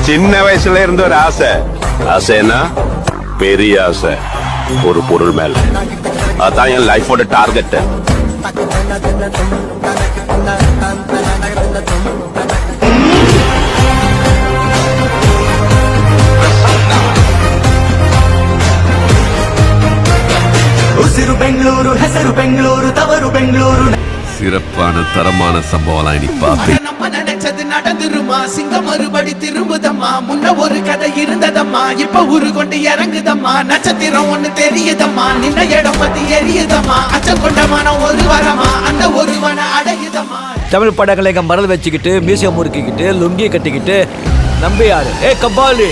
சின்ன வயசுல இருந்து ஒரு ஆசை. ஆசைன்னா பெரிய ஆசை, ஒரு பொருள் மேல. அதான் என் லைஃபோட டார்கெட். ಉಸಿರು ಬೆಂಗಳೂರು, ಹೆಸರು ಬೆಂಗಳೂರು, ತವರು ಬೆಂಗಳೂರು. சிறப்பான தரமான சம்பவம் நீ பாப்பி. நம்ம நினைச்சது நடந்துருமா, சிங்கம் மறுபடி திரும்புதம்மா. முன்ன ஒரு கதை இருந்ததம்மா, இப்ப உரு கொண்டு இறங்குதம்மா. நட்சத்திரம் ஒண்ணு தெரியுதம்மா, நின்ன இடம் பத்தி எரியுதம்மா. அச்சம் கொண்ட மனம் ஒரு வரமா, அந்த ஒருவன அடையுதம்மா. தமிழ் படங்களை மரல் வச்சுக்கிட்டு மியூசியம் முறுக்கிக்கிட்டு லுங்கி கட்டிக்கிட்டு நம்பியாரு ஏ கபாலி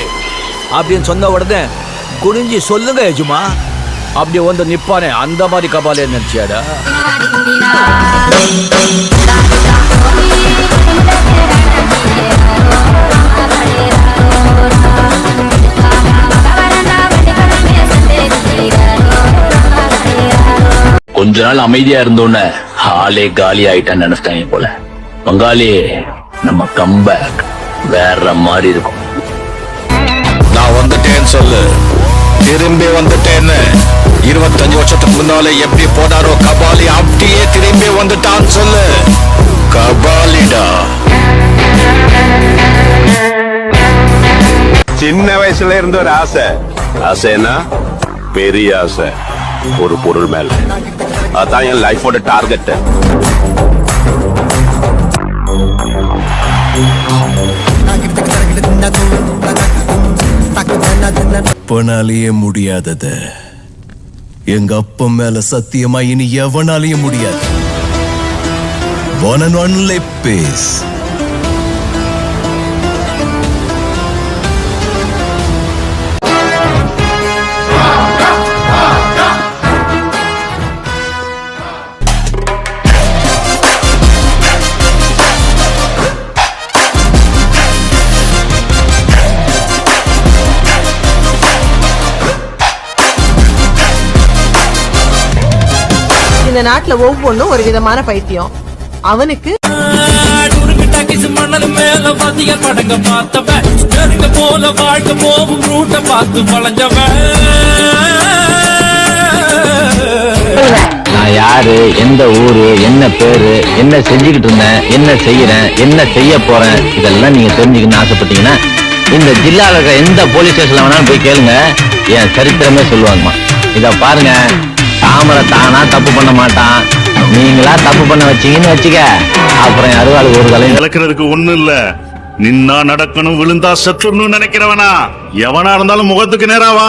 அப்படின்னு சொன்ன உடனே குனிஞ்சி சொல்லுங்க எஜுமா அப்படி வந்து நிப்பானே, அந்த மாதிரி கபாலே நினைச்சியாடா. கொஞ்ச நாள் அமைதியா இருந்தோன்னு ஆளே காலி ஆயிட்டான்னு நினைச்சிட்டாங்க போல. பங்காளி, நம்ம கம்பேக் வேற மாதிரி இருக்கும். நான் வந்துட்டேன்னு சொல்லு, திரும்பி வந்துட்டேன்னு. 25 வருஷத்துக்கு முன்னாலே எப்படி போனாரோ கபாலி, அப்படியே திரும்பி வந்துட்டான்னு சொல்லு. கபாலிடா. சின்ன வயசுல இருந்து ஒரு ஆசை. ஆசைன்னா பெரிய ஆசை, ஒரு பொருள் மேல. அதான் என் லைஃபோட டார்கெட். அப்பனாலேயே முடியாதத எங்க அப்பா மேல சத்தியமா இனி எவனாலேயும் முடியாது. One and only peace. இந்த நாட்டுல ஒவ்வொன்றும் ஒரு விதமான பைத்தியம். அவனுக்கு போல வாழ்க்கை போகும் ரூட்ட பார்த்து பழஞ்சவன். நான் யாரு, எந்த ஊரு, என்ன பேரு, என்ன செஞ்சுக்கிட்டு இருந்தேன், என்ன செய்யறேன், என்ன செய்ய போறேன், இதெல்லாம் நீங்க தெரிஞ்சுக்கணும்னு ஆசைப்பட்டீங்கன்னா இந்த ஜில்லால இருக்கிற எந்த போலீஸ் ஸ்டேஷன்ல வேணாலும் போய் கேளுங்க, என் சரித்திரமே சொல்லுவாங்கம்மா. இத பாருங்க, தாமரை தானா தப்பு பண்ண மாட்டான். நீங்களா தப்பு பண்ண வச்சீங்கன்னு வச்சுக்க, அப்புறம் அறுவாள் ஒரு தலையும் இழக்கிறதுக்கு ஒண்ணு இல்ல. நின்னா நடக்கணும், விழுந்தா செத்துடணும்னு நினைக்கிறவனா எவனா இருந்தாலும் முகத்துக்கு நேராவா.